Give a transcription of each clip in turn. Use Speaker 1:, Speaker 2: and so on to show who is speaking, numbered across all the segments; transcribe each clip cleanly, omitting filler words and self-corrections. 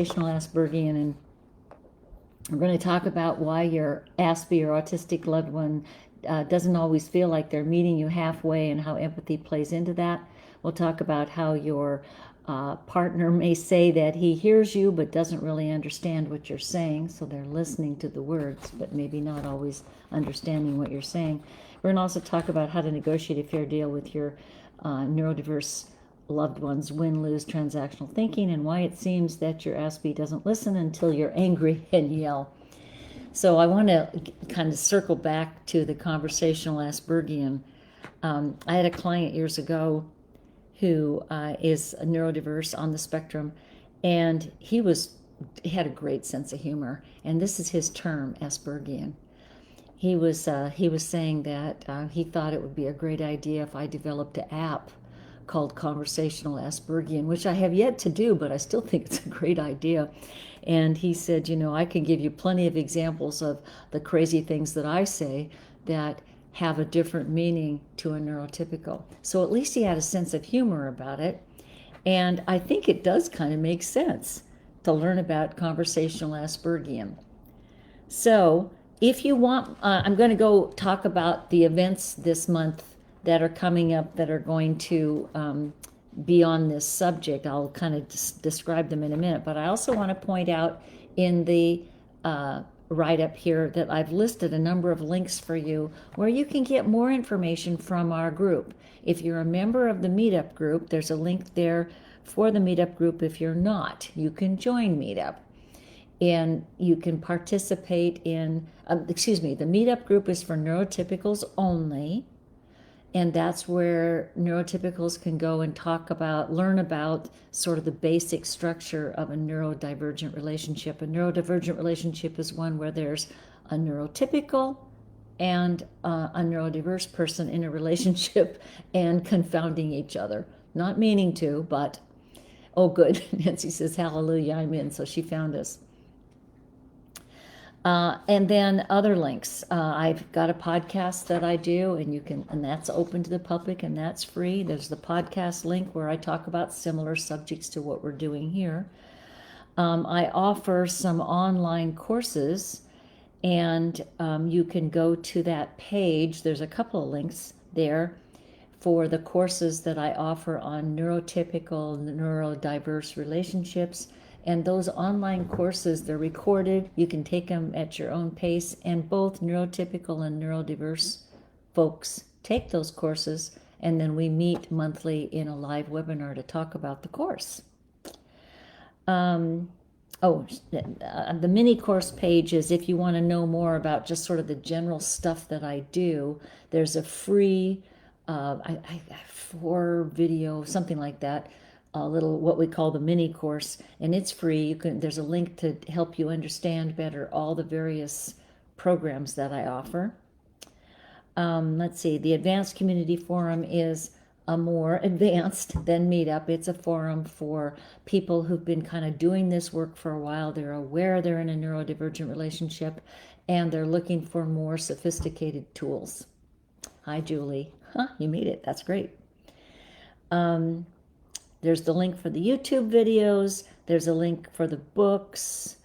Speaker 1: Aspergian, and we're going to talk about why your Aspie or autistic loved one doesn't always feel like they're meeting you halfway and how empathy plays into that. We'll talk about how your partner may say that he hears you but doesn't really understand what you're saying, so they're listening to the words but maybe not always understanding what you're saying. We're going to also talk about how to negotiate a fair deal with your neurodiverse loved ones, win-lose transactional thinking, and why it seems that your Aspie doesn't listen until you're angry and yell. So I want to kind of circle back to the conversational Aspergian. I had a client years ago who is neurodiverse on the spectrum, and he had a great sense of humor, and this is his term, Aspergian. He was saying that he thought it would be a great idea if I developed an app called Conversational Aspergian, which I have yet to do, but I still think it's a great idea. And he said, I can give you plenty of examples of the crazy things that I say that have a different meaning to a neurotypical. So at least he had a sense of humor about it. And I think it does kind of make sense to learn about Conversational Aspergian. So if you want, I'm going to go talk about the events this month that are coming up that are going to be on this subject. I'll kind of describe them in a minute, but I also want to point out in the write-up here that I've listed a number of links for you where you can get more information from our group. If you're a member of the meetup group, there's a link there for the meetup group. If you're not, you can join meetup. And you can participate in, the meetup group is for neurotypicals only. And that's where neurotypicals can go and learn about sort of the basic structure of a neurodivergent relationship. A neurodivergent relationship is one where there's a neurotypical and a neurodiverse person in a relationship and confounding each other. Not meaning to, but, oh good, Nancy says, hallelujah, I'm in, so she found us. And then other links. I've got a podcast that I do, and that's open to the public, and that's free. There's the podcast link where I talk about similar subjects to what we're doing here. I offer some online courses, and you can go to that page. There's a couple of links there for the courses that I offer on neurotypical, neurodiverse relationships. And those online courses, they're recorded. You can take them at your own pace. And both neurotypical and neurodiverse folks take those courses. And then we meet monthly in a live webinar to talk about the course. The mini course page is if you want to know more about just sort of the general stuff that I do. There's a free 4-video, something like that, a little what we call the mini course, and it's free. There's a link to help you understand better all the various programs that I offer. Let's see, the Advanced Community Forum is a more advanced than Meetup. It's a forum for people who've been kind of doing this work for a while. They're aware they're in a neurodivergent relationship, and they're looking for more sophisticated tools. Hi, Julie. You made it. That's great. There's the link for the YouTube videos. There's a link for the books.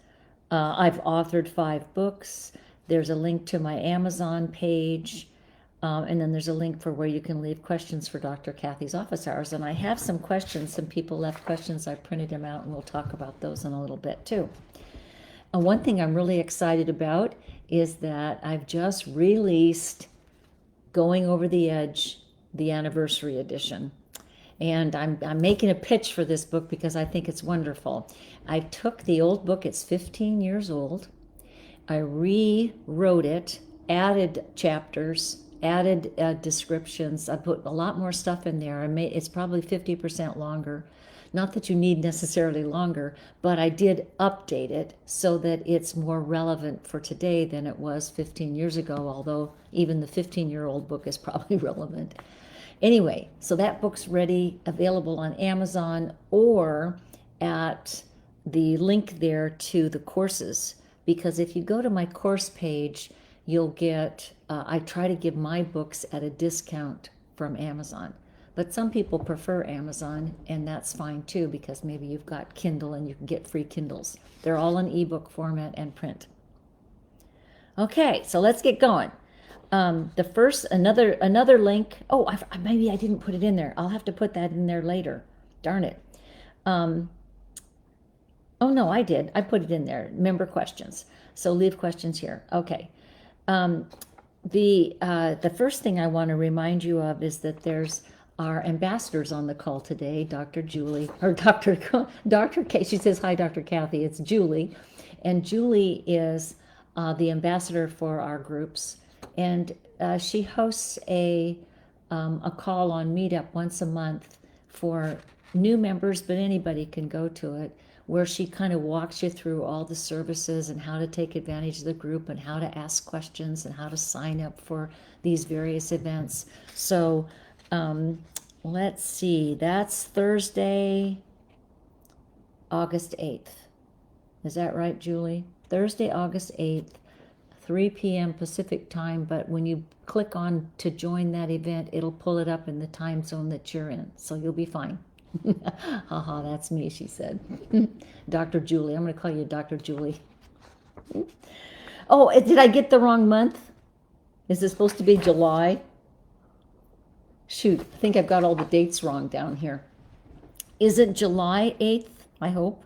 Speaker 1: I've authored 5 books. There's a link to my Amazon page. And then there's a link for where you can leave questions for Dr. Kathy's office hours. And I have some questions. Some people left questions. I printed them out, and we'll talk about those in a little bit too. And one thing I'm really excited about is that I've just released Going Over the Edge, the anniversary edition. And I'm making a pitch for this book because I think it's wonderful. I took the old book, it's 15 years old. I rewrote it, added chapters, added descriptions. I put a lot more stuff in there. It's probably 50% longer. Not that you need necessarily longer, but I did update it so that it's more relevant for today than it was 15 years ago, although even the 15-year-old book is probably relevant. Anyway, so that book's ready, available on Amazon or at the link there to the courses. Because if you go to my course page, you'll get, I try to give my books at a discount from Amazon. But some people prefer Amazon, and that's fine too, because maybe you've got Kindle and you can get free Kindles. They're all in ebook format and print. Okay, so let's get going. The first, another link. Oh, maybe I didn't put it in there. I'll have to put that in there later. Darn it. Oh no, I did. I put it in there. Member questions. So leave questions here. Okay. The first thing I want to remind you of is that there's our ambassadors on the call today, Dr. Julie, or Dr. K. She says, hi, Dr. Kathy. It's Julie. And Julie is the ambassador for our groups. And she hosts a call on Meetup once a month for new members, but anybody can go to it, where she kind of walks you through all the services and how to take advantage of the group and how to ask questions and how to sign up for these various events. So let's see, that's Thursday, August 8th. Is that right, Julie? Thursday, August 8th, 3 p.m. Pacific time, but when you click on to join that event, it'll pull it up in the time zone that you're in, so you'll be fine. Haha, that's me, she said. Dr. Julie. I'm going to call you Dr. Julie. Oh, did I get the wrong month? Is it supposed to be July? Shoot, I think I've got all the dates wrong down here. Is it July 8th? I hope.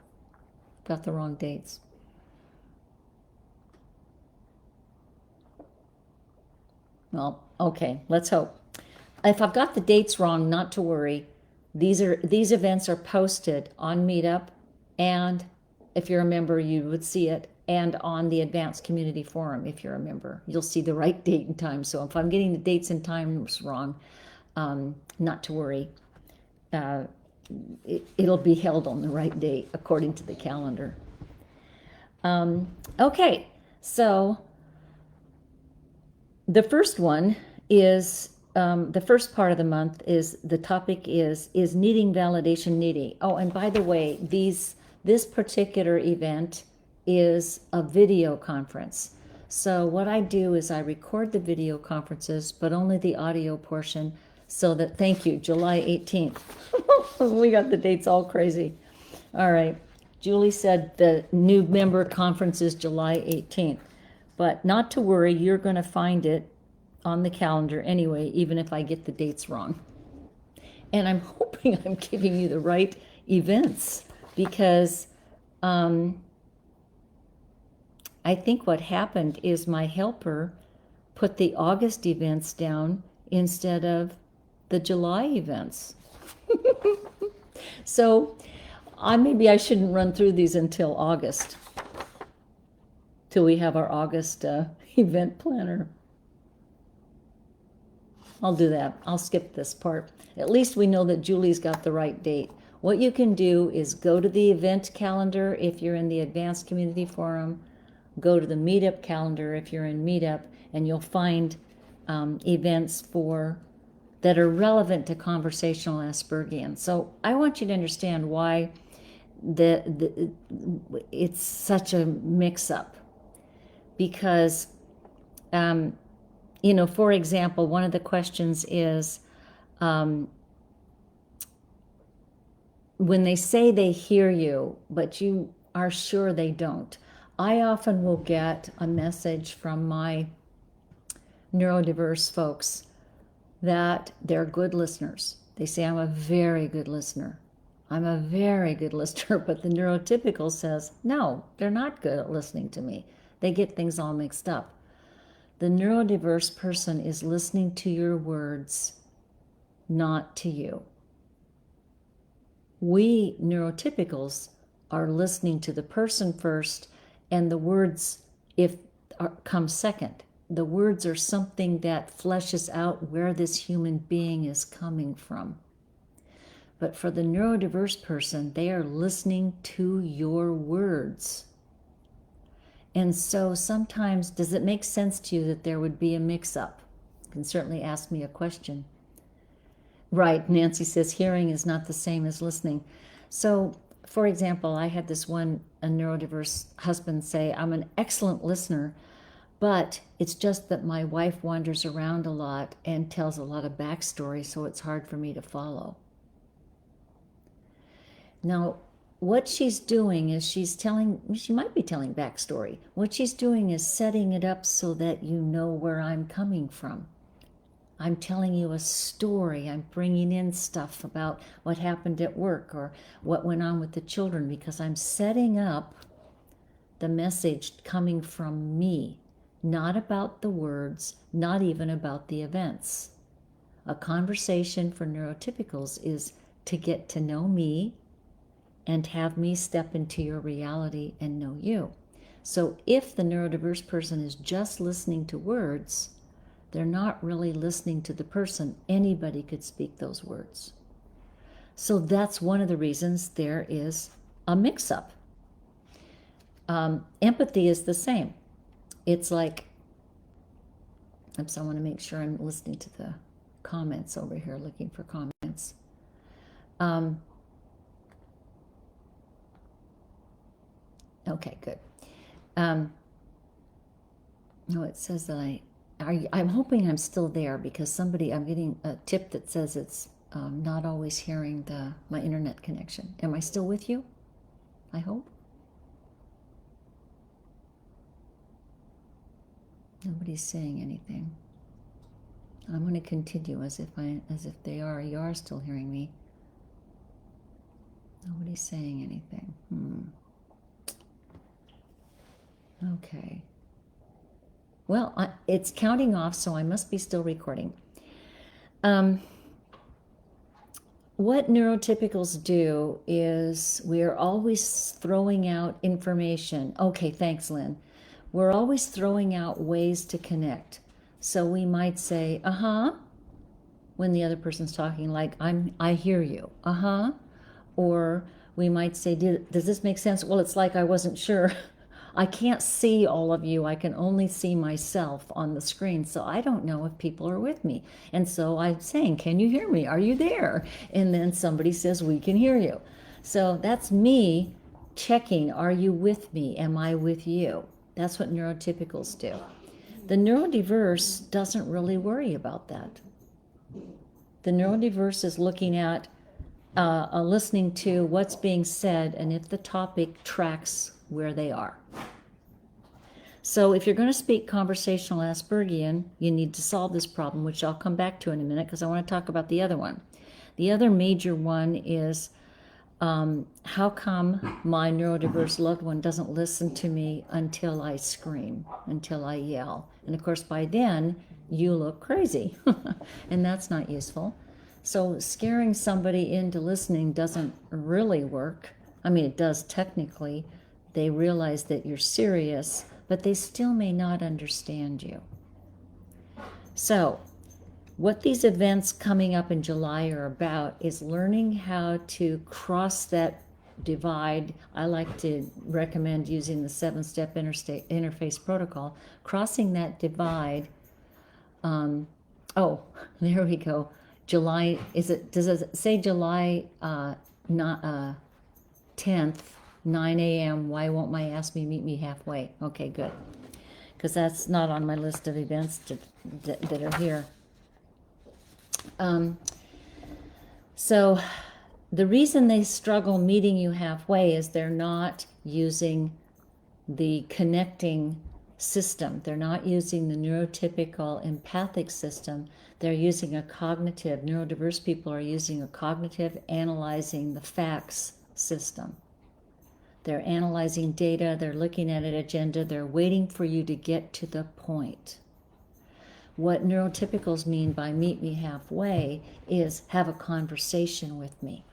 Speaker 1: Got the wrong dates. Well, okay, let's hope. If I've got the dates wrong, not to worry. These events are posted on Meetup, and if you're a member, you would see it, and on the Advanced Community Forum, if you're a member. You'll see the right date and time. So if I'm getting the dates and times wrong, not to worry. It'll be held on the right date according to the calendar. Okay, so the first one is the first part of the month is the topic is needing validation needy. Oh, and by the way, this particular event is a video conference. So what I do is I record the video conferences, but only the audio portion, so that, thank you, July 18th. We got the dates all crazy. All right. Julie said the new member conference is July 18th, but not to worry, you're going to find it on the calendar anyway, even if I get the dates wrong. And I'm hoping I'm giving you the right events, because I think what happened is my helper put the August events down instead of the July events. So maybe I shouldn't run through these until August, till we have our August event planner. I'll do that. I'll skip this part. At least we know that Julie's got the right date. What you can do is go to the event calendar if you're in the Advanced Community Forum, go to the Meetup calendar if you're in Meetup, and you'll find events that are relevant to Conversational Aspergian. So I want you to understand why it's such a mix-up. Because for example, one of the questions is, when they say they hear you, but you are sure they don't. I often will get a message from my neurodiverse folks that they're good listeners. They say, I'm a very good listener. I'm a very good listener, but the neurotypical says, no, they're not good at listening to me. They get things all mixed up. The neurodiverse person is listening to your words, not to you. We neurotypicals are listening to the person first, and the words come second. The words are something that fleshes out where this human being is coming from. But for the neurodiverse person, they are listening to your words. And so sometimes, does it make sense to you that there would be a mix-up? You can certainly ask me a question. Right, Nancy says hearing is not the same as listening. So, for example, I had this a neurodiverse husband say, I'm an excellent listener, But it's just that my wife wanders around a lot and tells a lot of backstory, so it's hard for me to follow. Now, what she's doing is she might be telling backstory. What she's doing is setting it up so that you know where I'm coming from. I'm telling you a story. I'm bringing in stuff about what happened at work or what went on with the children, because I'm setting up the message coming from me, not about the words, not even about the events. A conversation for neurotypicals is to get to know me and have me step into your reality and know you. So if the neurodiverse person is just listening to words, they're not really listening to the person. Anybody could speak those words. So that's one of the reasons there is a mix-up. Empathy is the same. It's like, I want to make sure I'm listening to the comments over here, looking for comments. Okay, good. No, it says that I'm hoping I'm still there, because I'm getting a tip that says it's not always hearing my internet connection. Am I still with you? I hope. Nobody's saying anything. I'm going to continue as if you are still hearing me. Nobody's saying anything. Okay. Well, it's counting off, so I must be still recording. What neurotypicals do is we're always throwing out information. Okay, thanks, Lynn. We're always throwing out ways to connect. So we might say, when the other person's talking, like, I hear you, Or we might say, does this make sense? Well, it's like I wasn't sure. I can't see all of you. I can only see myself on the screen. So I don't know if people are with me. And so I'm saying, can you hear me? Are you there? And then somebody says, we can hear you. So that's me checking, are you with me? Am I with you? That's what neurotypicals do. The neurodiverse doesn't really worry about that. The neurodiverse is looking at, listening to what's being said, and if the topic tracks where they are. So if you're going to speak conversational Aspergian, you need to solve this problem, which I'll come back to in a minute, because I want to talk about the other one. The other major one is, how come my neurodiverse loved one doesn't listen to me until I scream, until I yell? And of course, by then, you look crazy, and that's not useful. So scaring somebody into listening doesn't really work. I mean, it does technically. They realize that you're serious, but they still may not understand you. So what these events coming up in July are about is learning how to cross that divide. I like to recommend using the 7-step interface protocol, crossing that divide. Oh, there we go. July, does it say July 10th, 9 a.m., why won't my Aspie meet me halfway? Okay, good. Because that's not on my list of events that are here. So the reason they struggle meeting you halfway is they're not using the connecting system. They're not using the neurotypical empathic system. They're using a cognitive, neurodiverse people are using a cognitive, analyzing the facts system. They're analyzing data, they're looking at an agenda, they're waiting for you to get to the point. What neurotypicals mean by meet me halfway is have a conversation with me.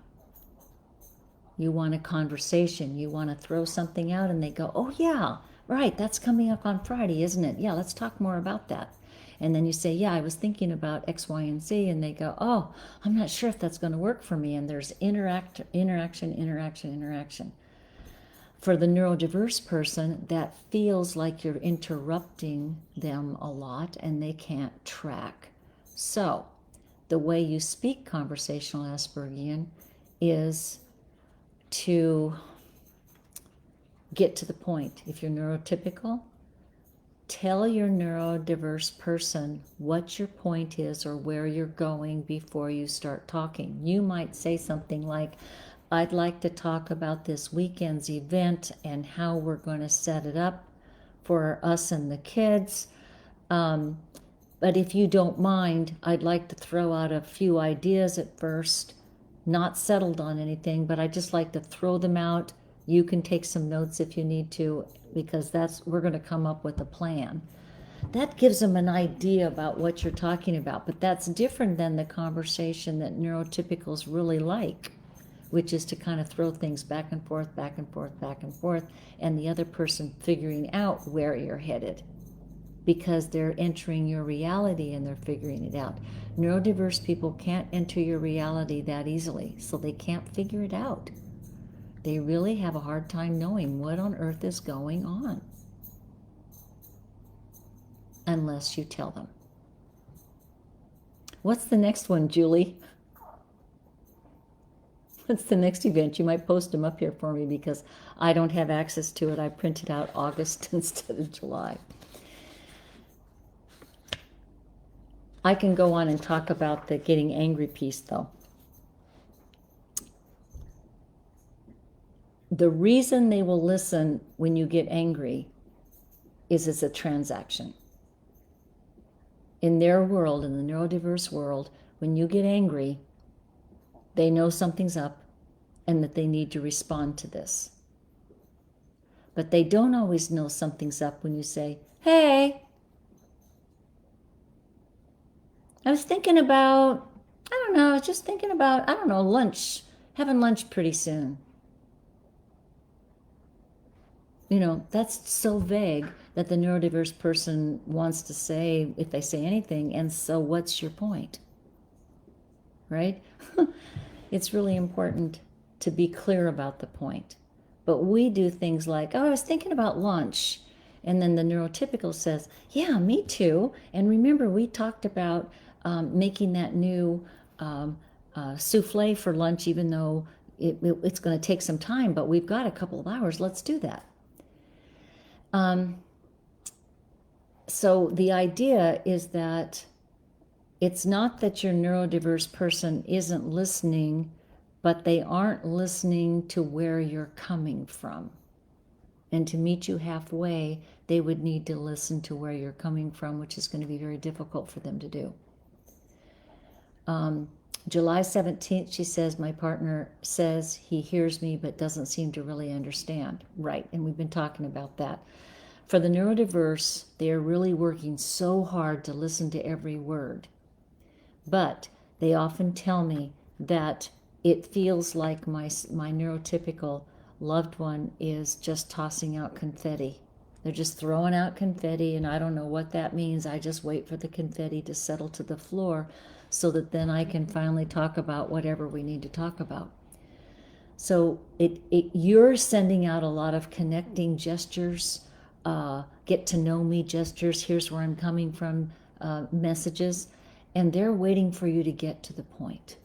Speaker 1: You want a conversation, you want to throw something out, and they go, oh yeah, right, that's coming up on Friday, isn't it? Yeah, let's talk more about that. And then you say, yeah, I was thinking about X, Y, and Z, and they go, oh, I'm not sure if that's going to work for me. And there's interaction. For the neurodiverse person, that feels like you're interrupting them a lot and they can't track. So the way you speak conversational Aspergian is to get to the point. If you're neurotypical, tell your neurodiverse person what your point is or where you're going before you start talking. You might say something like, I'd like to talk about this weekend's event and how we're going to set it up for us and the kids. But if you don't mind, I'd like to throw out a few ideas at first, not settled on anything, but I'd just like to throw them out. You can take some notes if you need to, because we're going to come up with a plan. That gives them an idea about what you're talking about, but that's different than the conversation that neurotypicals really like, which is to kind of throw things back and forth, back and forth, back and forth, and the other person figuring out where you're headed because they're entering your reality and they're figuring it out. Neurodiverse people can't enter your reality that easily, so they can't figure it out. They really have a hard time knowing what on earth is going on unless you tell them. What's the next one, Julie? What's the next event? You might post them up here for me because I don't have access to it. I printed out August instead of July. I can go on and talk about the getting angry piece, though. The reason they will listen when you get angry is it's a transaction. In their world, in the neurodiverse world, when you get angry, they know something's up and that they need to respond to this. But they don't always know something's up when you say, hey, I was thinking about, lunch, having lunch pretty soon. That's so vague that the neurodiverse person wants to say, if they say anything, and so what's your point? Right? It's really important to be clear about the point. But we do things like, oh, I was thinking about lunch. And then the neurotypical says, yeah, me too. And remember, we talked about making that new souffle for lunch, even though it's going to take some time, but we've got a couple of hours. Let's do that. So the idea is that it's not that your neurodiverse person isn't listening, but they aren't listening to where you're coming from. And to meet you halfway, they would need to listen to where you're coming from, which is going to be very difficult for them to do. July 17th, she says, my partner says he hears me but doesn't seem to really understand. Right, and we've been talking about that. For the neurodiverse, they are really working so hard to listen to every word. But they often tell me that it feels like my neurotypical loved one is just tossing out confetti. They're just throwing out confetti, and I don't know what that means. I just wait for the confetti to settle to the floor so that then I can finally talk about whatever we need to talk about. So you're sending out a lot of connecting gestures, get to know me gestures, here's where I'm coming from messages, and they're waiting for you to get to the point.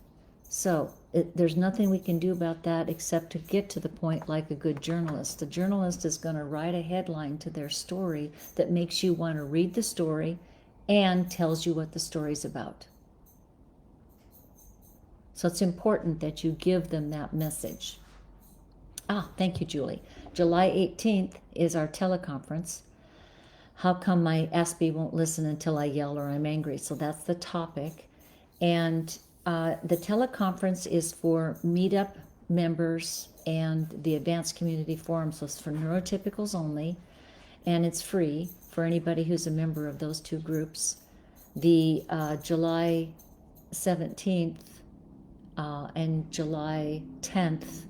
Speaker 1: So there's nothing we can do about that except to get to the point like a good journalist. The journalist is going to write a headline to their story that makes you want to read the story and tells you what the story's about. So it's important that you give them that message. Thank you, Julie. July 18th is our teleconference. How come my Aspie won't listen until I yell or I'm angry? So that's the topic. And the teleconference is for meetup members and the advanced community forum. So it's for neurotypicals only. And it's free for anybody who's a member of those two groups. The July 17th and July 10th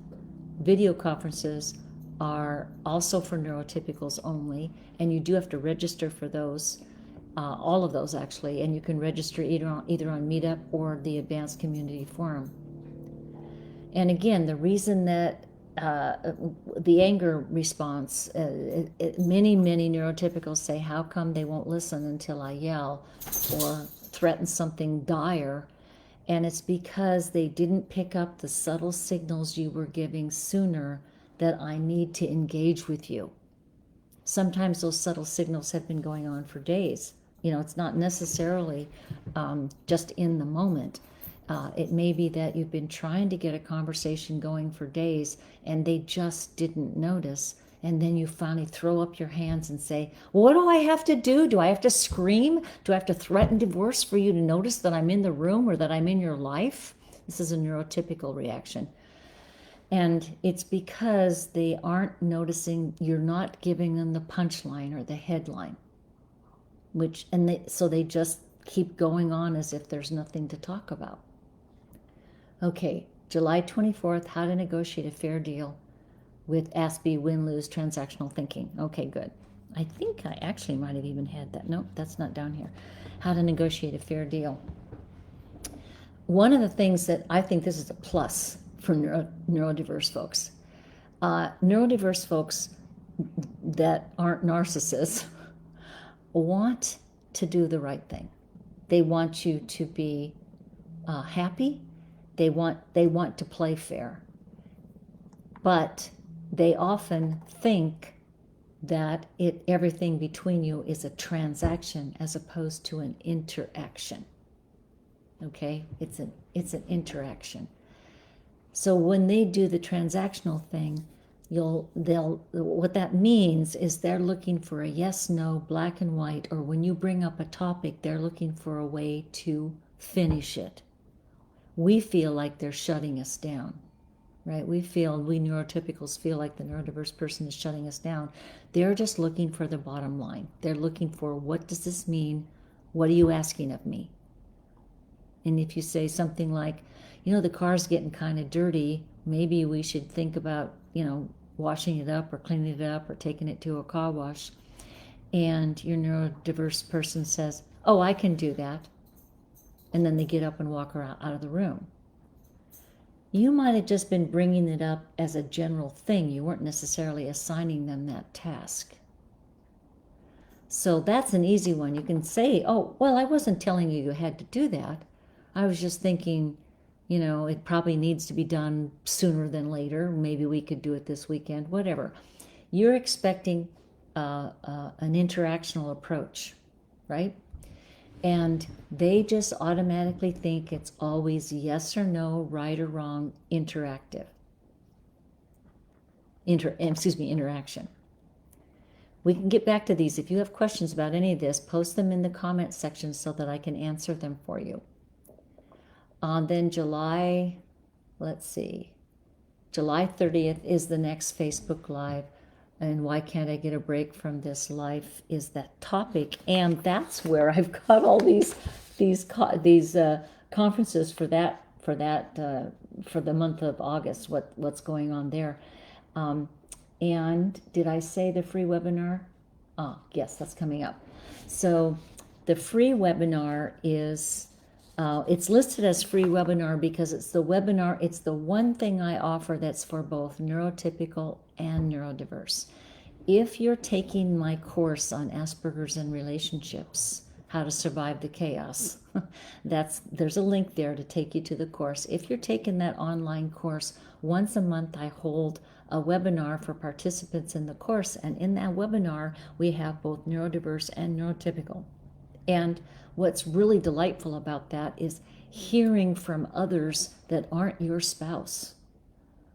Speaker 1: video conferences are also for neurotypicals only, and you do have to register for those, all of those actually, and you can register either on Meetup or the Advanced Community Forum. And again, the reason that the anger response, many neurotypicals say, how come they won't listen until I yell or threaten something dire? And it's because they didn't pick up the subtle signals you were giving sooner that I need to engage with you. Sometimes those subtle signals have been going on for days. It's not necessarily just in the moment. It may be that you've been trying to get a conversation going for days and they just didn't notice. And then you finally throw up your hands and say, what do I have to do? Do I have to scream? Do I have to threaten divorce for you to notice that I'm in the room or that I'm in your life? This is a neurotypical reaction. And it's because they aren't noticing, you're not giving them the punchline or the headline, so they just keep going on as if there's nothing to talk about. Okay, July 24th, how to negotiate a fair deal with Aspie, win-lose, transactional thinking. Okay, good. I think I actually might have even had that. Nope, that's not down here. How to negotiate a fair deal. One of the things that I think this is a plus for neurodiverse folks. Neurodiverse folks that aren't narcissists want to do the right thing. They want you to be happy. They want to play fair. But they often think that everything between you is a transaction as opposed to an interaction. Okay? It's an interaction. So when they do the transactional thing, what that means is they're looking for a yes, no, black and white, or when you bring up a topic, they're looking for a way to finish it. We feel like they're shutting us down, right? We neurotypicals feel like the neurodiverse person is shutting us down. They're just looking for the bottom line. They're looking for, what does this mean? What are you asking of me? And if you say something like, the car's getting kind of dirty, maybe we should think about, washing it up or cleaning it up or taking it to a car wash. And your neurodiverse person says, oh, I can do that. And then they get up and walk out of the room. You might have just been bringing it up as a general thing. You weren't necessarily assigning them that task. So that's an easy one. You can say, oh, well, I wasn't telling you had to do that. I was just thinking, it probably needs to be done sooner than later. Maybe we could do it this weekend, whatever. You're expecting an interactional approach, right? And they just automatically think it's always yes or no, right or wrong, interaction. We can get back to these. If you have questions about any of this, post them in the comment section so that I can answer them for you. Then July 30th is the next Facebook Live. And why can't I get a break from this life is that topic. And that's where I've got all these conferences for the month of August, what's going on there. And did I say the free webinar? Yes, that's coming up. So the free webinar is, it's listed as free webinar because it's the one thing I offer that's for both neurotypical and neurodiverse. If you're taking my course on Asperger's and relationships, how to survive the chaos, there's a link there to take you to the course. If you're taking that online course, once a month I hold a webinar for participants in the course, and in that webinar we have both neurodiverse and neurotypical. And what's really delightful about that is hearing from others that aren't your spouse.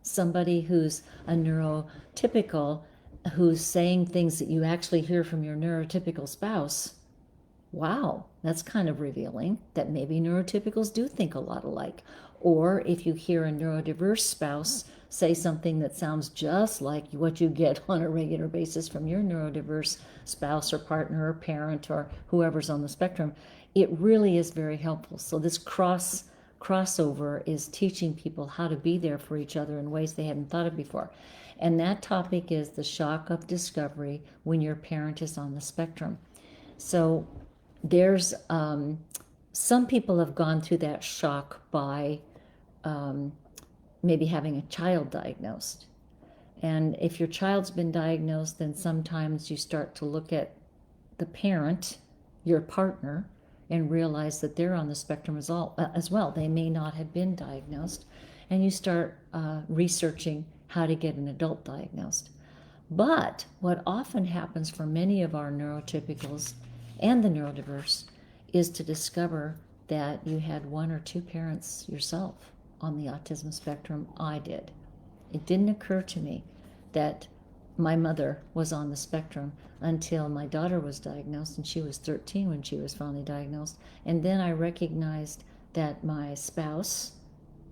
Speaker 1: Somebody who's a neurotypical who's saying things that you actually hear from your neurotypical spouse. Wow, that's kind of revealing that maybe neurotypicals do think a lot alike. Or if you hear a neurodiverse spouse say something that sounds just like what you get on a regular basis from your neurodiverse spouse or partner or parent or whoever's on the spectrum, it really is very helpful. So this crossover is teaching people how to be there for each other in ways they hadn't thought of before. And that topic is the shock of discovery when your parent is on the spectrum. So there's some people have gone through that shock by maybe having a child diagnosed. And if your child's been diagnosed, then sometimes you start to look at the parent, your partner, and realize that they're on the spectrum as well. They may not have been diagnosed. And you start researching how to get an adult diagnosed. But what often happens for many of our neurotypicals and the neurodiverse is to discover that you had one or two parents yourself on the autism spectrum. I did. It didn't occur to me that my mother was on the spectrum until my daughter was diagnosed, and she was 13 when she was finally diagnosed. And then I recognized that my spouse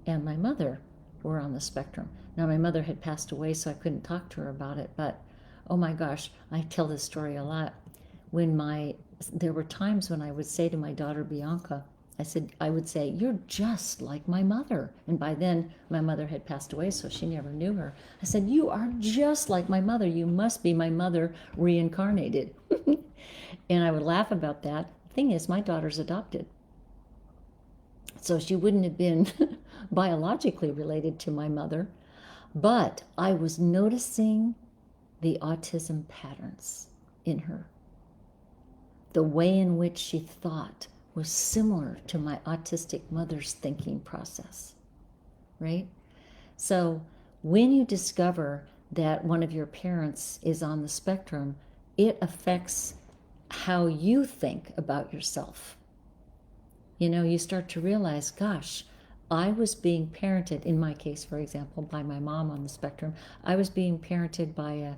Speaker 1: and my mother were on the spectrum. Now, my mother had passed away, so I couldn't talk to her about it, but oh my gosh, I tell this story a lot. There were times when I would say to my daughter Bianca, I would say, "You're just like my mother." And by then, my mother had passed away, so she never knew her. I said, "You are just like my mother. You must be my mother reincarnated." And I would laugh about that. The thing is, my daughter's adopted. So she wouldn't have been biologically related to my mother. But I was noticing the autism patterns in her. The way in which she thought was similar to my autistic mother's thinking process, right? So when you discover that one of your parents is on the spectrum, it affects how you think about yourself. You know, you start to realize, gosh, I was being parented, in my case, for example, by my mom on the spectrum. I was being parented by a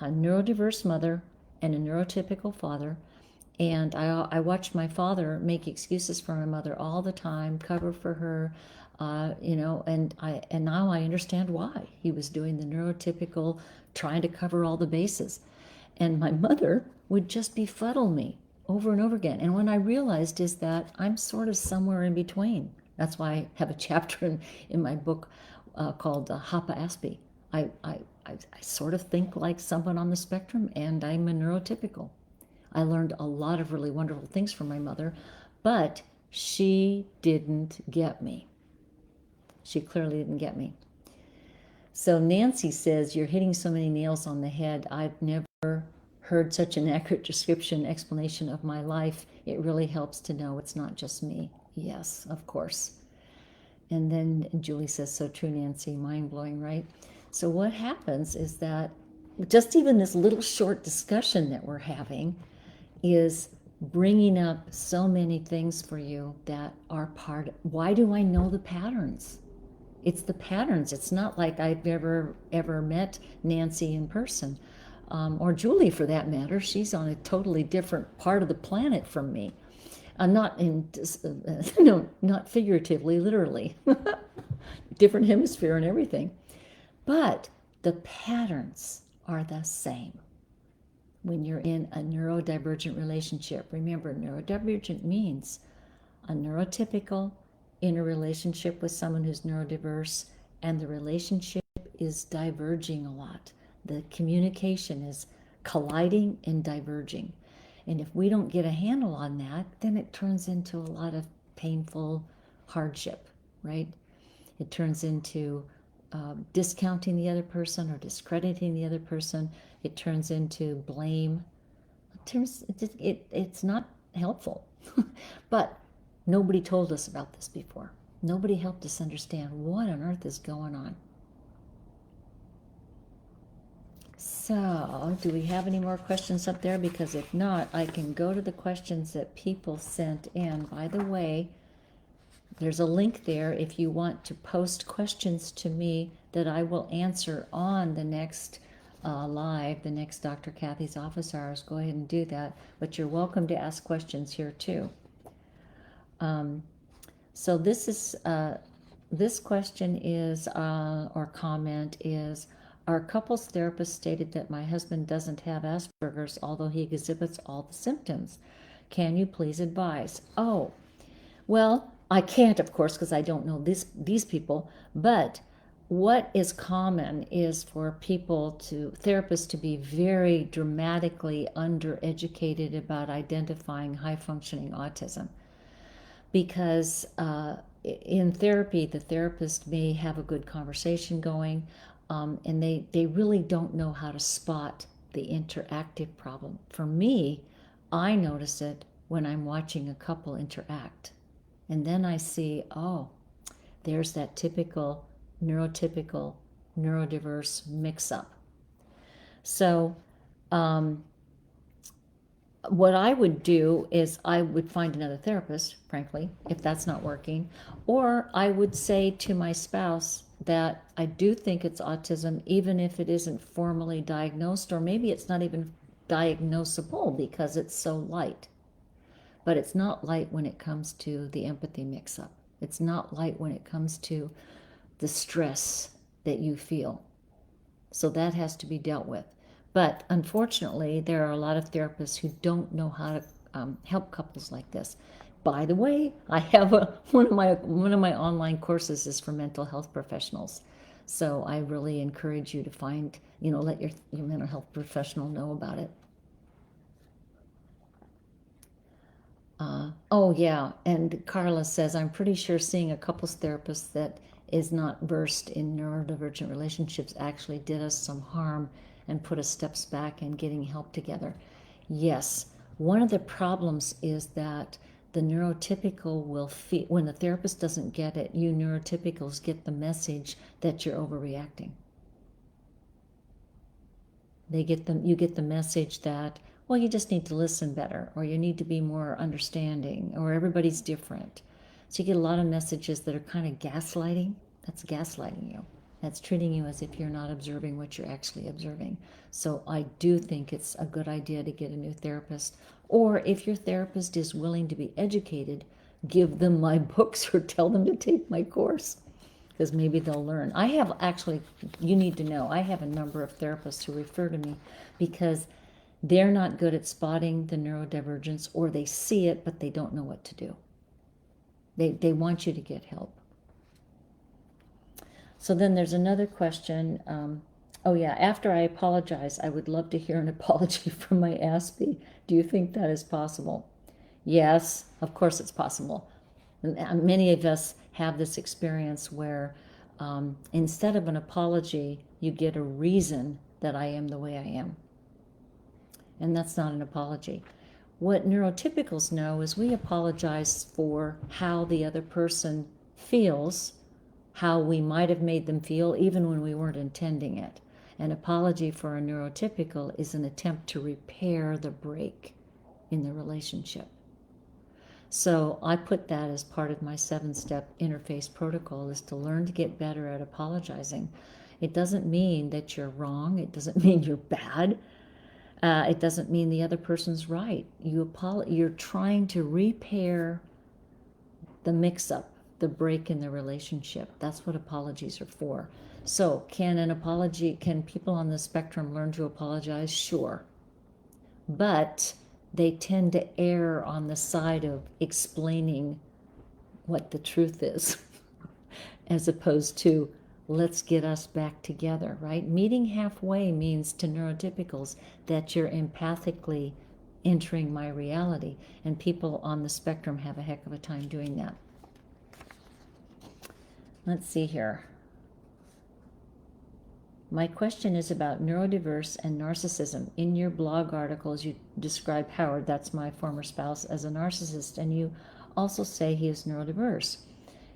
Speaker 1: neurodiverse mother and a neurotypical father. And I watched my father make excuses for my mother all the time, cover for her, and now I understand why he was doing the neurotypical, trying to cover all the bases. And my mother would just befuddle me over and over again. And what I realized is that I'm sort of somewhere in between. That's why I have a chapter in my book called Hapa Aspie. I sort of think like someone on the spectrum, and I'm a neurotypical. I learned a lot of really wonderful things from my mother, but she didn't get me. She clearly didn't get me. So Nancy says, "You're hitting so many nails on the head. I've never heard such an accurate description, explanation of my life. It really helps to know it's not just me." Yes, of course. And then Julie says, "So true, Nancy. Mind-blowing, right?" So what happens is that just even this little short discussion that we're having is bringing up so many things for you that are part of, why do I know the patterns? It's the patterns. It's not like I've ever met Nancy in person, or Julie for that matter. She's on a totally different part of the planet from me. Not in, no, not figuratively, literally. Different hemisphere and everything. But the patterns are the same. When you're in a neurodivergent relationship, remember, neurodivergent means a neurotypical in a relationship with someone who's neurodiverse, and the relationship is diverging a lot. The communication is colliding and diverging. And if we don't get a handle on that, then it turns into a lot of painful hardship, right? It turns into discounting the other person or discrediting the other person. It turns into blame. It's not helpful. But nobody told us about this before. Nobody helped us understand what on earth is going on. So, do we have any more questions up there? Because if not, I can go to the questions that people sent in. By the way, there's a link there if you want to post questions to me that I will answer on the next live, the next Dr. Kathy's office hours. Go ahead and do that. But you're welcome to ask questions here too. So this question is, or comment is, our couples therapist stated that my husband doesn't have Asperger's, although he exhibits all the symptoms. Can you please advise? Oh, well, I can't, of course, because I don't know these people, but what is common is for therapists to be very dramatically undereducated about identifying high-functioning autism. Because in therapy, the therapist may have a good conversation going, and they really don't know how to spot the interactive problem. For me, I notice it when I'm watching a couple interact. And then I see, oh, there's that typical neurotypical, neurodiverse mix-up. So what I would do is I would find another therapist, frankly, if that's not working. Or I would say to my spouse that I do think it's autism, even if it isn't formally diagnosed, or maybe it's not even diagnosable because it's so light. But it's not light when it comes to the empathy mix up. It's not light when it comes to the stress that you feel. So that has to be dealt with. But unfortunately, there are a lot of therapists who don't know how to help couples like this. By the way, I have one of my online courses is for mental health professionals. So I really encourage you to find, let your mental health professional know about it. Oh yeah, and Carla says, I'm pretty sure seeing a couples therapist that is not versed in neurodivergent relationships actually did us some harm and put us steps back in getting help together. Yes, one of the problems is that the neurotypical will feel, when the therapist doesn't get it, you neurotypicals get the message that you're overreacting. You get the message that, well, you just need to listen better, or you need to be more understanding, or everybody's different. So you get a lot of messages that are kind of gaslighting. That's gaslighting you. That's treating you as if you're not observing what you're actually observing. So I do think it's a good idea to get a new therapist. Or if your therapist is willing to be educated, give them my books or tell them to take my course, because maybe they'll learn. I have actually, you need to know, I have a number of therapists who refer to me because they're not good at spotting the neurodivergence, or they see it, but they don't know what to do. They want you to get help. So then there's another question. Oh yeah, after I apologize, I would love to hear an apology from my Aspie. Do you think that is possible? Yes, of course it's possible. Many of us have this experience where instead of an apology, you get a reason that I am the way I am. And that's not an apology. What neurotypicals know is we apologize for how the other person feels, how we might have made them feel, even when we weren't intending it. An apology for a neurotypical is an attempt to repair the break in the relationship. So I put that as part of my 7-step interface protocol, is to learn to get better at apologizing. It doesn't mean that you're wrong. It doesn't mean you're bad. It doesn't mean the other person's right. You're trying to repair the mix-up, the break in the relationship. That's what apologies are for. So can people on the spectrum learn to apologize? Sure. But they tend to err on the side of explaining what the truth is as opposed to let's get us back together, right? Meeting halfway means to neurotypicals that you're empathically entering my reality, and people on the spectrum have a heck of a time doing that. Let's see here. My question is about neurodiverse and narcissism. In your blog articles, you describe Howard, that's my former spouse, as a narcissist, and you also say he is neurodiverse.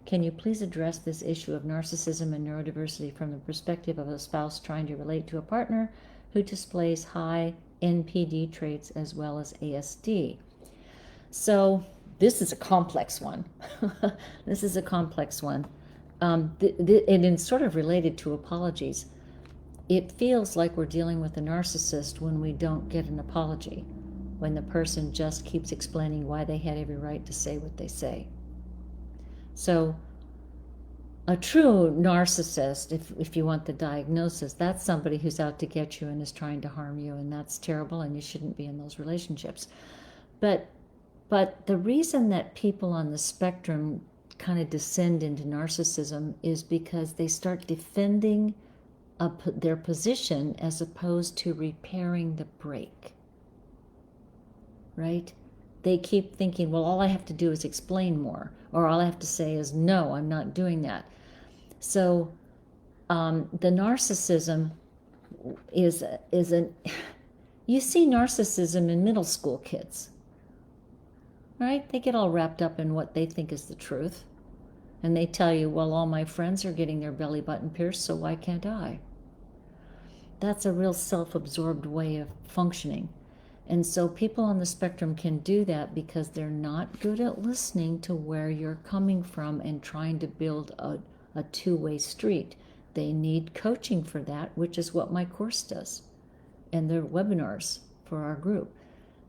Speaker 1: Can you please address this issue of narcissism and neurodiversity from the perspective of a spouse trying to relate to a partner who displays high NPD traits as well as ASD? So this is a complex one. This is a complex one. And it's sort of related to apologies. It feels like we're dealing with a narcissist when we don't get an apology, when the person just keeps explaining why they had every right to say what they say. So a true narcissist, if you want the diagnosis, that's somebody who's out to get you and is trying to harm you, and that's terrible, and you shouldn't be in those relationships. But the reason that people on the spectrum kind of descend into narcissism is because they start defending their position as opposed to repairing the break, right? They keep thinking, well, all I have to do is explain more, or all I have to say is, no, I'm not doing that. So the narcissism is you see narcissism in middle school kids, right? They get all wrapped up in what they think is the truth. And they tell you, well, all my friends are getting their belly button pierced, so why can't I? that's a real self-absorbed way of functioning. And so people on the spectrum can do that because they're not good at listening to where you're coming from and trying to build a two-way street. They need coaching for that, which is what my course does, and the webinars for our group.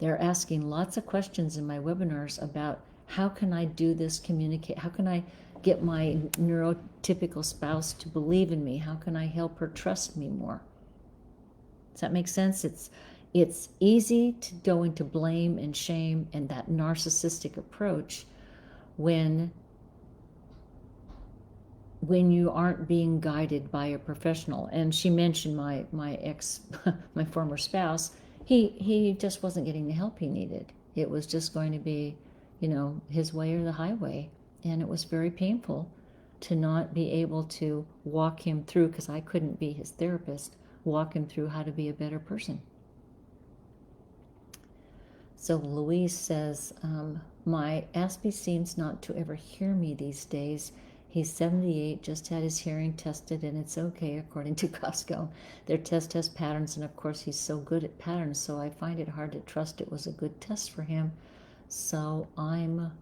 Speaker 1: They're asking lots of questions in my webinars about how can I do this communicate? How can I get my neurotypical spouse to believe in me? How can I help her trust me more? Does that make sense? It's easy to go into blame and shame and that narcissistic approach when you aren't being guided by a professional. And she mentioned my ex, my former spouse. He just wasn't getting the help he needed. It was just going to be, his way or the highway. And it was very painful to not be able to walk him through, because I couldn't be his therapist, walk him through how to be a better person. So Louise says, my Aspie seems not to ever hear me these days. He's 78, just had his hearing tested, and it's okay, according to Costco. Their test has patterns, and of course he's so good at patterns, so I find it hard to trust it was a good test for him. So I'm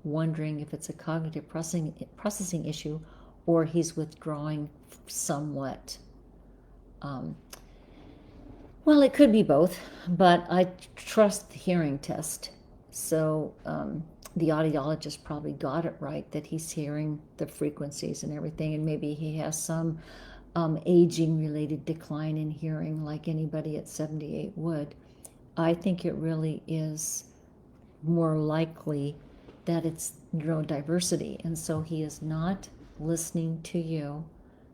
Speaker 1: wondering if it's a cognitive processing issue or he's withdrawing somewhat. Well, it could be both, but I trust the hearing test. So the audiologist probably got it right, that he's hearing the frequencies and everything, and maybe he has some aging-related decline in hearing like anybody at 78 would. I think it really is more likely that it's neurodiversity, and so he is not listening to you.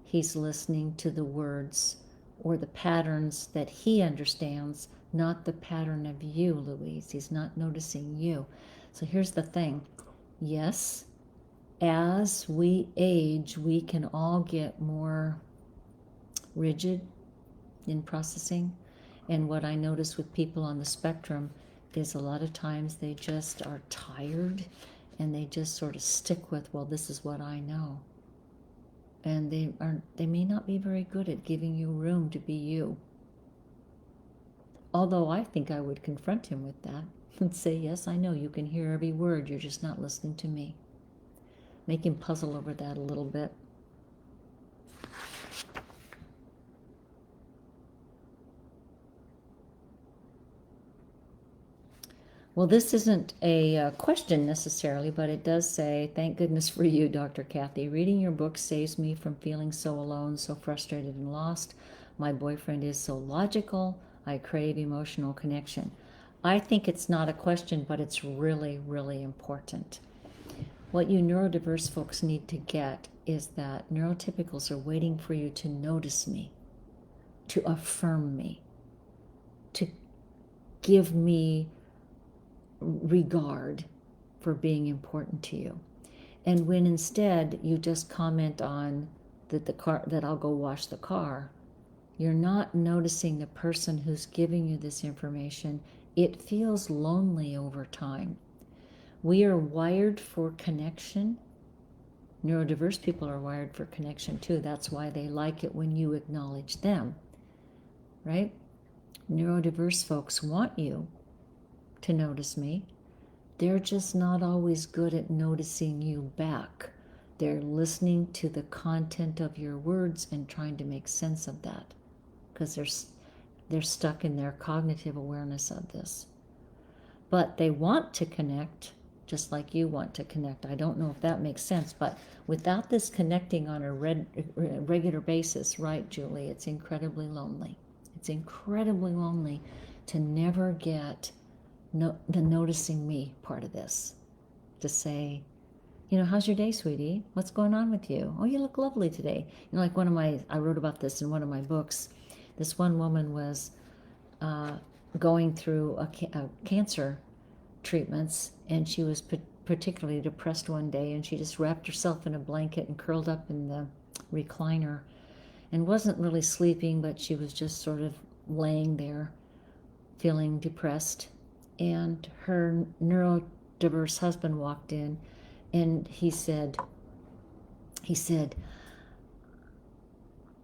Speaker 1: He's listening to the words or the patterns that he understands, not the pattern of you, Louise. He's not noticing you. So here's the thing. Yes, as we age, we can all get more rigid in processing. And what I notice with people on the spectrum is a lot of times they just are tired and they just sort of stick with, well, this is what I know. And they may not be very good at giving you room to be you. Although I think I would confront him with that and say, yes, I know you can hear every word, you're just not listening to me. Make him puzzle over that a little bit. Well, this isn't a question necessarily, but it does say, thank goodness for you, Dr. Kathy. Reading your book saves me from feeling so alone, so frustrated and lost. My boyfriend is so logical. I crave emotional connection. I think it's not a question, but it's really, really important. What you neurodiverse folks need to get is that neurotypicals are waiting for you to notice me, to affirm me, to give me regard for being important to you. And when instead you just comment on that I'll go wash the car, you're not noticing the person who's giving you this information. It feels lonely over time. We are wired for connection. Neurodiverse people are wired for connection too. That's why they like it when you acknowledge them, right? Neurodiverse folks want you to notice me. They're just not always good at noticing you back. They're listening to the content of your words and trying to make sense of that, because they're stuck in their cognitive awareness of this. But they want to connect just like you want to connect. I don't know if that makes sense, but without this connecting on a regular basis, right, Julie, it's incredibly lonely. It's incredibly lonely to never get the noticing me part of this. To say, how's your day, sweetie? What's going on with you? Oh, you look lovely today. Like I wrote about this in one of my books. This one woman was going through a cancer treatments, and she was particularly depressed one day, and she just wrapped herself in a blanket and curled up in the recliner and wasn't really sleeping, but she was just sort of laying there feeling depressed. And her neurodiverse husband walked in, and he said,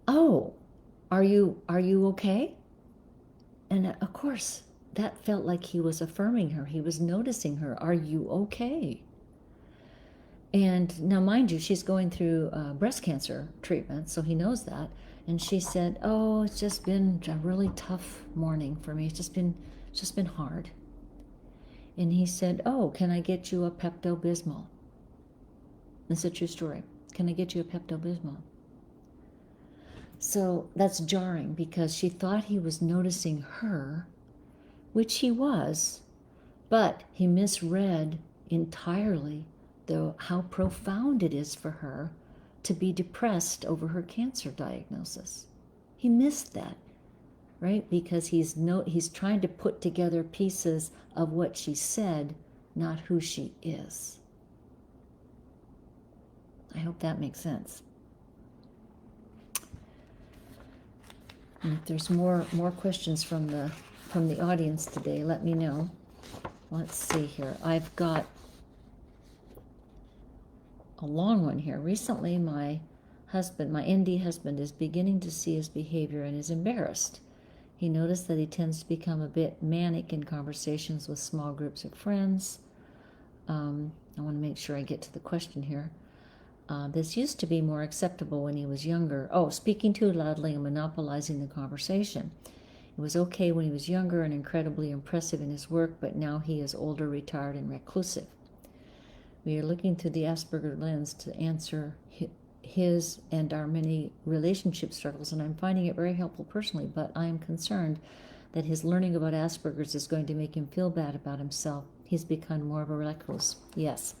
Speaker 1: oh, Are you okay? And of course, that felt like he was affirming her. He was noticing her. Are you okay? And now, mind you, she's going through breast cancer treatment, so he knows that. And she said, "Oh, it's just been a really tough morning for me. It's just been hard." And he said, "Oh, can I get you a Pepto-Bismol?" It's a true story. "Can I get you a Pepto-Bismol?" So that's jarring because she thought he was noticing her, which he was, but he misread entirely how profound it is for her to be depressed over her cancer diagnosis. He missed that, right? Because he's trying to put together pieces of what she said, not who she is. I hope that makes sense. And if there's more questions from the audience today, let me know. Let's see here. I've got a long one here. Recently, my ND husband, is beginning to see his behavior and is embarrassed. He noticed that he tends to become a bit manic in conversations with small groups of friends. I want to make sure I get to the question here. This used to be more acceptable when he was younger. Oh, speaking too loudly and monopolizing the conversation. It was okay when he was younger and incredibly impressive in his work, but now he is older, retired, and reclusive. We are looking through the Asperger lens to answer his and our many relationship struggles, and I'm finding it very helpful personally, but I am concerned that his learning about Asperger's is going to make him feel bad about himself. He's become more of a recluse. Yes.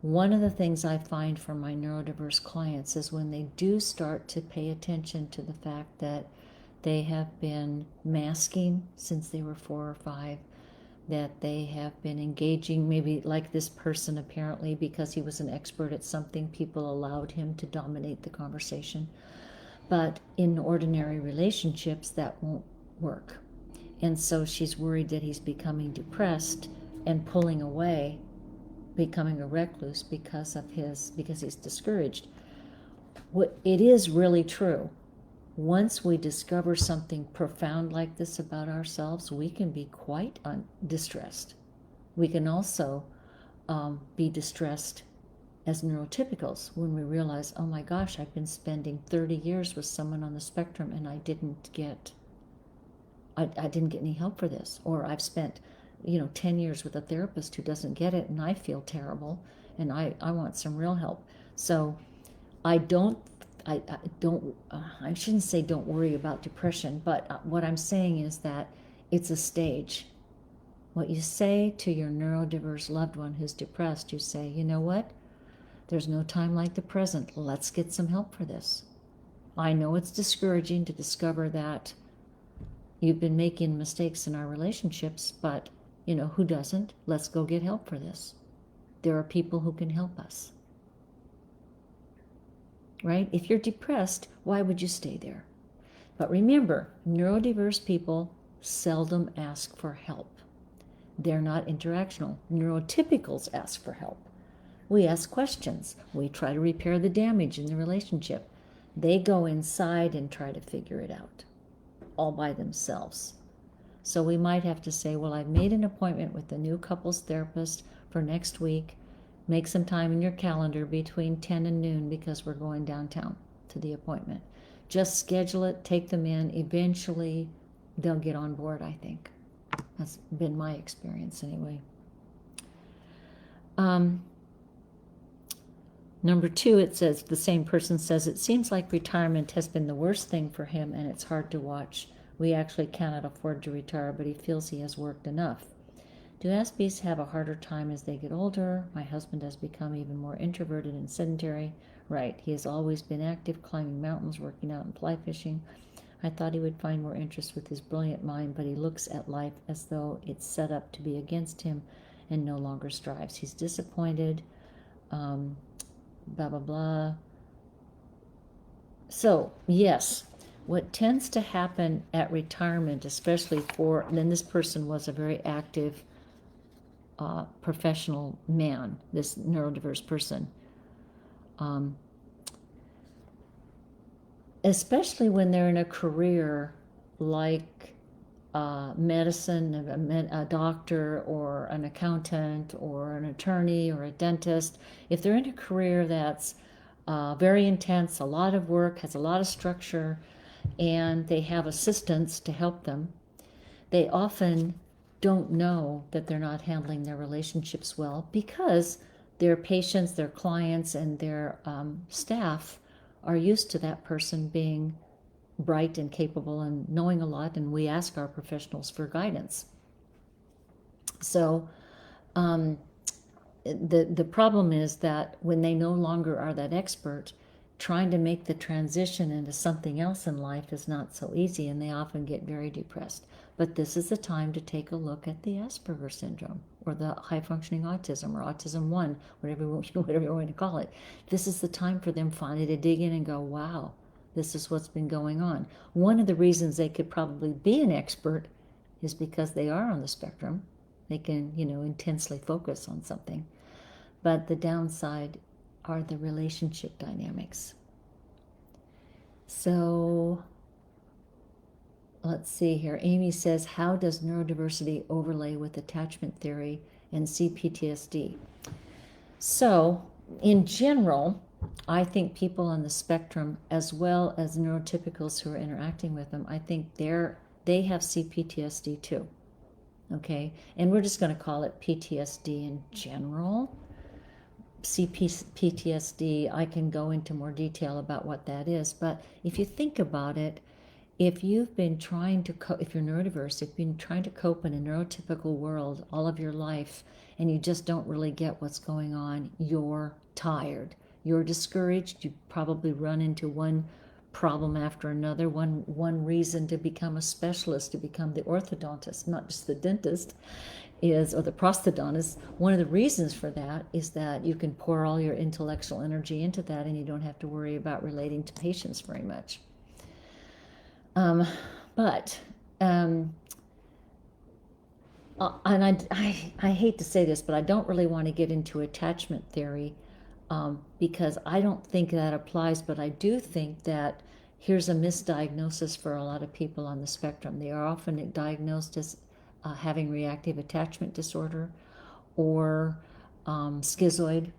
Speaker 1: One of the things I find from my neurodiverse clients is when they do start to pay attention to the fact that they have been masking since they were 4 or 5, that they have been engaging, maybe like this person apparently, because he was an expert at something, people allowed him to dominate the conversation. But in ordinary relationships, that won't work. And so she's worried that he's becoming depressed and pulling away, becoming a recluse because he's discouraged. It is really true. Once we discover something profound like this about ourselves, we can be quite distressed. We can also be distressed as neurotypicals when we realize, oh my gosh, I've been spending 30 years with someone on the spectrum and I didn't get any help for this. Or I've spent 10 years with a therapist who doesn't get it and I feel terrible and I want some real help. So I shouldn't say don't worry about depression, but what I'm saying is that it's a stage. What you say to your neurodiverse loved one who's depressed, you say, you know what? There's no time like the present. Let's get some help for this. I know it's discouraging to discover that you've been making mistakes in our relationships, but who doesn't? Let's go get help for this. There are people who can help us. Right? If you're depressed, why would you stay there? But remember, neurodiverse people seldom ask for help. They're not interactional. Neurotypicals ask for help. We ask questions. We try to repair the damage in the relationship. They go inside and try to figure it out all by themselves. So we might have to say, well, I've made an appointment with the new couples therapist for next week. Make some time in your calendar between 10 and noon because we're going downtown to the appointment. Just schedule it, take them in. Eventually, they'll get on board, I think. That's been my experience anyway. Number 2, it says, the same person says, it seems like retirement has been the worst thing for him and it's hard to watch. We actually cannot afford to retire, but he feels he has worked enough. Do Aspies have a harder time as they get older? My husband has become even more introverted and sedentary. Right, he has always been active, climbing mountains, working out, and fly fishing. I thought he would find more interest with his brilliant mind, but he looks at life as though it's set up to be against him and no longer strives. He's disappointed, blah, blah, blah. So, yes, what tends to happen at retirement, especially then this person was a very active professional man, this neurodiverse person. especially when they're in a career like medicine, a doctor or an accountant or an attorney or a dentist. If they're in a career that's very intense, a lot of work, has a lot of structure, and they have assistants to help them, they often don't know that they're not handling their relationships well because their patients, their clients, and their staff are used to that person being bright and capable and knowing a lot, and we ask our professionals for guidance. So the problem is that when they no longer are that expert, trying to make the transition into something else in life is not so easy, and they often get very depressed. But this is the time to take a look at the Asperger syndrome or the high functioning autism or autism 1, whatever you want to call it. This is the time for them finally to dig in and go, wow, this is what's been going on. One of the reasons they could probably be an expert is because they are on the spectrum. They can, intensely focus on something. But the downside are the relationship dynamics. So let's see here. Amy says, how does neurodiversity overlay with attachment theory and CPTSD? So in general, I think people on the spectrum, as well as neurotypicals who are interacting with them, I think they have CPTSD too. Okay, and we're just going to call it PTSD in general. CPTSD, I can go into more detail about what that is, but if you think about it, if you've been trying to if you're neurodiverse, if you've been trying to cope in a neurotypical world all of your life and you just don't really get what's going on, you're tired, you're discouraged, you probably run into one problem after another, one reason to become a specialist, to become the orthodontist, not just the dentist, or the prosthodontist. One of the reasons for that is that you can pour all your intellectual energy into that and you don't have to worry about relating to patients very much. And I hate to say this, but I don't really want to get into attachment theory because I don't think that applies, but I do think that here's a misdiagnosis for a lot of people on the spectrum. They are often diagnosed as having reactive attachment disorder or schizoid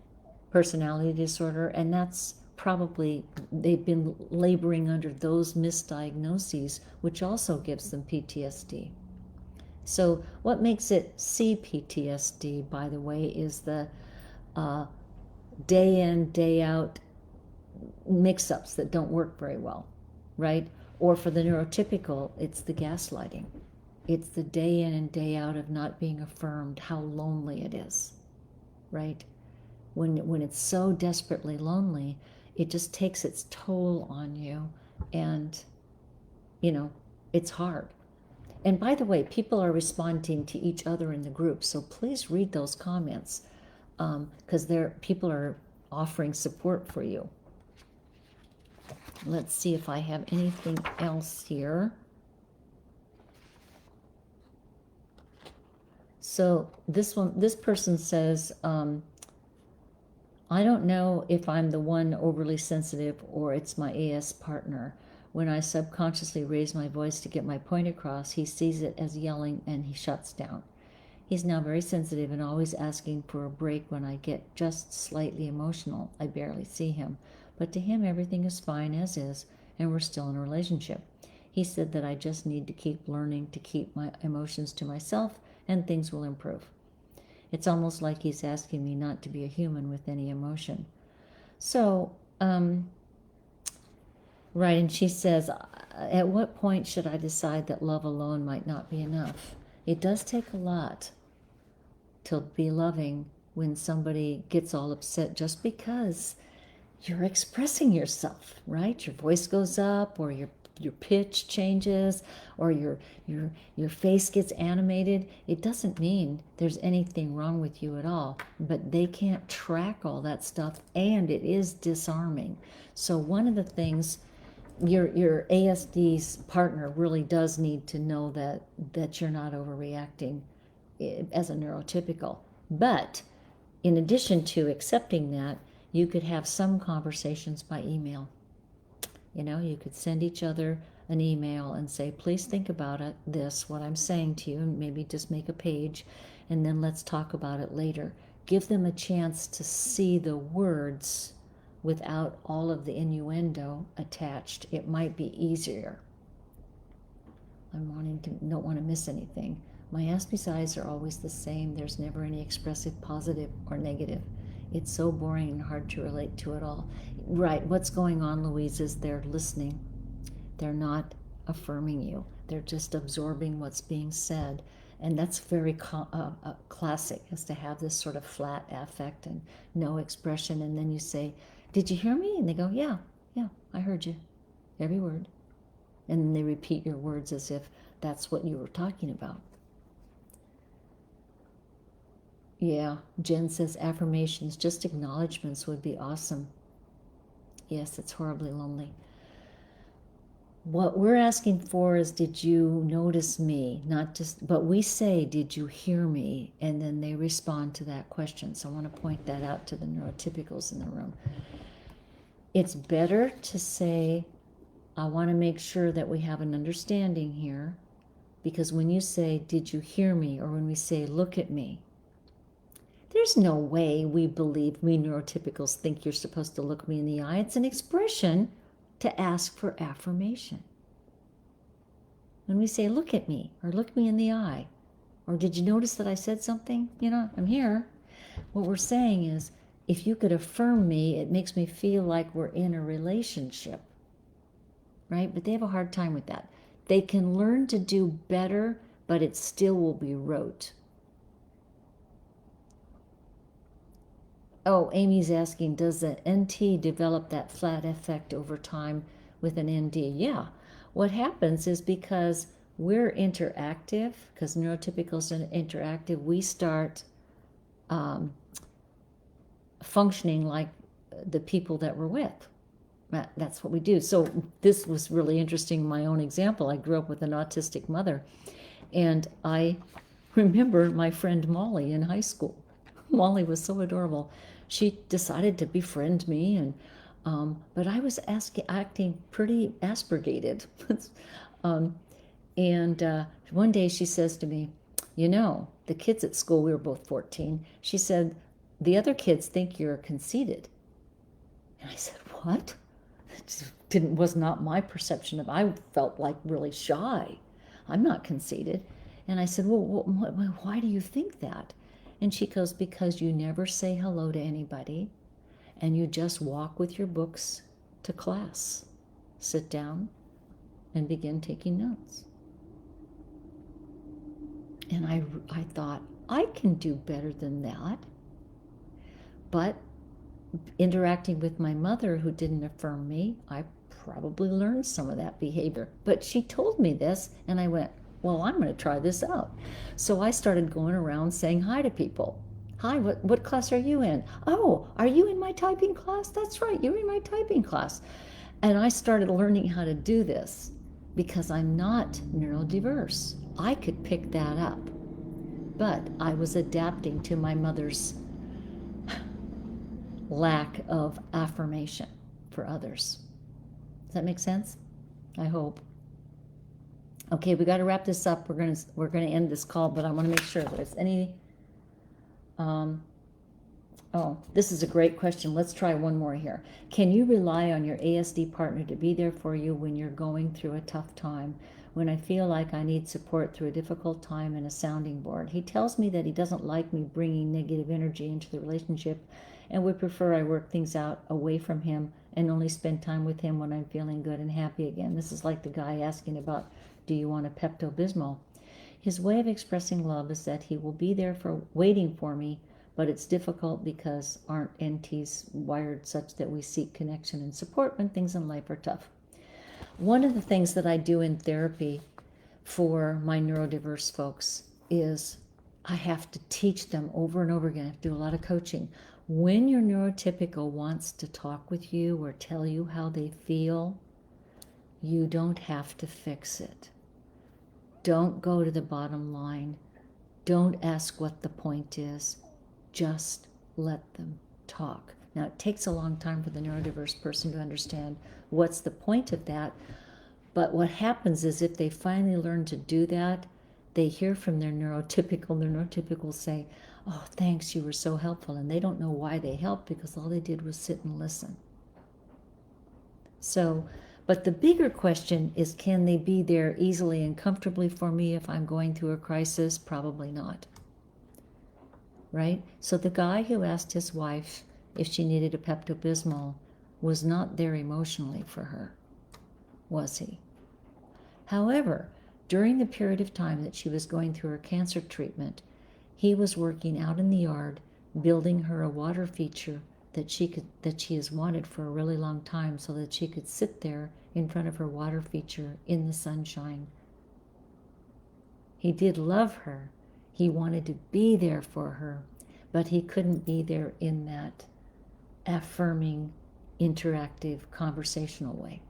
Speaker 1: personality disorder, and that's probably, they've been laboring under those misdiagnoses, which also gives them PTSD. So what makes it CPTSD, by the way, is the day in, day out mix-ups that don't work very well, right? Or for the neurotypical, it's the gaslighting. It's the day in and day out of not being affirmed, how lonely it is, right? When it's so desperately lonely, it just takes its toll on you, and, it's hard. And by the way, people are responding to each other in the group, so please read those comments, because people are offering support for you. Let's see if I have anything else here. So this person says, I don't know if I'm the one overly sensitive or it's my AS partner. When I subconsciously raise my voice to get my point across, he sees it as yelling and he shuts down. He's now very sensitive and always asking for a break when I get just slightly emotional. I barely see him, but to him everything is fine as is, and we're still in a relationship. He said that I just need to keep learning to keep my emotions to myself and things will improve. It's almost like he's asking me not to be a human with any emotion. So, right, and she says, at what point should I decide that love alone might not be enough? It does take a lot to be loving when somebody gets all upset just because you're expressing yourself, right? Your voice goes up, or your pitch changes, or your face gets animated. It doesn't mean there's anything wrong with you at all, but they can't track all that stuff, and it is disarming. So one of the things your ASD's partner really does need to know that you're not overreacting as a neurotypical. But in addition to accepting that, you could have some conversations by email. You know, you could send each other an email and say, please think about what I'm saying to you, and maybe just make a page, and then let's talk about it later. Give them a chance to see the words without all of the innuendo attached. It might be easier. Don't want to miss anything. My Aspie's eyes are always the same. There's never any expressive positive or negative. It's so boring and hard to relate to it all. Right, what's going on, Louise, is they're listening. They're not affirming you. They're just absorbing what's being said. And that's very classic, is to have this sort of flat affect and no expression. And then you say, did you hear me? And they go, yeah, I heard you. Every word. And then they repeat your words as if that's what you were talking about. Yeah, Jen says affirmations, just acknowledgments would be awesome. Yes, it's horribly lonely. What we're asking for is, did you notice me? Not just, but we say, did you hear me? And then they respond to that question. So I want to point that out to the neurotypicals in the room. It's better to say, I want to make sure that we have an understanding here, because when you say, did you hear me? Or when we say, look at me, there's no way we neurotypicals think you're supposed to look me in the eye. It's an expression to ask for affirmation. When we say, look at me, or look me in the eye, or did you notice that I said something? You know, I'm here. What we're saying is, if you could affirm me, it makes me feel like we're in a relationship, right? But they have a hard time with that. They can learn to do better, but it still will be rote. Oh, Amy's asking, does the NT develop that flat effect over time with an ND? Yeah. What happens is, because we're interactive, because neurotypicals are interactive, we start functioning like the people that we're with. That's what we do. So this was really interesting, my own example. I grew up with an autistic mother, and I remember my friend Molly in high school. Molly was so adorable. She decided to befriend me, and but I was acting pretty Aspergated. And one day she says to me, you know, the kids at school, we were both 14, she said, the other kids think you're conceited. And I said, what? It was not my perception of, I felt like really shy. I'm not conceited. And I said, well, why do you think that? And she goes, because you never say hello to anybody, and you just walk with your books to class. Sit down and begin taking notes. And I thought, I can do better than that. But interacting with my mother, who didn't affirm me, I probably learned some of that behavior. But she told me this, and I went, well, I'm going to try this out. So I started going around saying hi to people. Hi, what class are you in? Oh, are you in my typing class? That's right, you're in my typing class. And I started learning how to do this because I'm not neurodiverse. I could pick that up. But I was adapting to my mother's lack of affirmation for others. Does that make sense? I hope. Okay, we got to wrap this up. We're gonna end this call, but I want to make sure there's any. Oh, this is a great question. Let's try one more here. Can you rely on your ASD partner to be there for you when you're going through a tough time? When I feel like I need support through a difficult time and a sounding board. He tells me that he doesn't like me bringing negative energy into the relationship, and would prefer I work things out away from him and only spend time with him when I'm feeling good and happy again. This is like the guy asking about, do you want a Pepto-Bismol? His way of expressing love is that he will be there waiting for me, but it's difficult because aren't NTs wired such that we seek connection and support when things in life are tough. One of the things that I do in therapy for my neurodiverse folks is I have to teach them over and over again. I have to do a lot of coaching. When your neurotypical wants to talk with you or tell you how they feel, you don't have to fix it. Don't go to the bottom line. Don't ask what the point is. Just let them talk. Now, it takes a long time for the neurodiverse person to understand what's the point of that. But what happens is if they finally learn to do that, they hear from their neurotypical say, oh, thanks, you were so helpful. And they don't know why they helped because all they did was sit and listen. So, but the bigger question is, can they be there easily and comfortably for me if I'm going through a crisis? Probably not. Right? So the guy who asked his wife if she needed a Pepto-Bismol was not there emotionally for her, was he? However, during the period of time that she was going through her cancer treatment, he was working out in the yard, building her a water feature that she has wanted for a really long time, so that she could sit there in front of her water feature in the sunshine. He did love her. He wanted to be there for her, but he couldn't be there in that affirming, interactive, conversational way.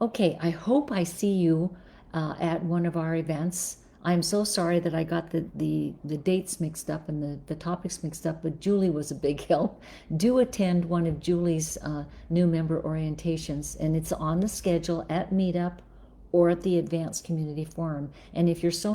Speaker 1: Okay, I hope I see you at one of our events. I'm so sorry that I got the dates mixed up and the topics mixed up, but Julie was a big help. Do attend one of Julie's new member orientations, and it's on the schedule at Meetup or at the Advanced Community Forum. And if you're so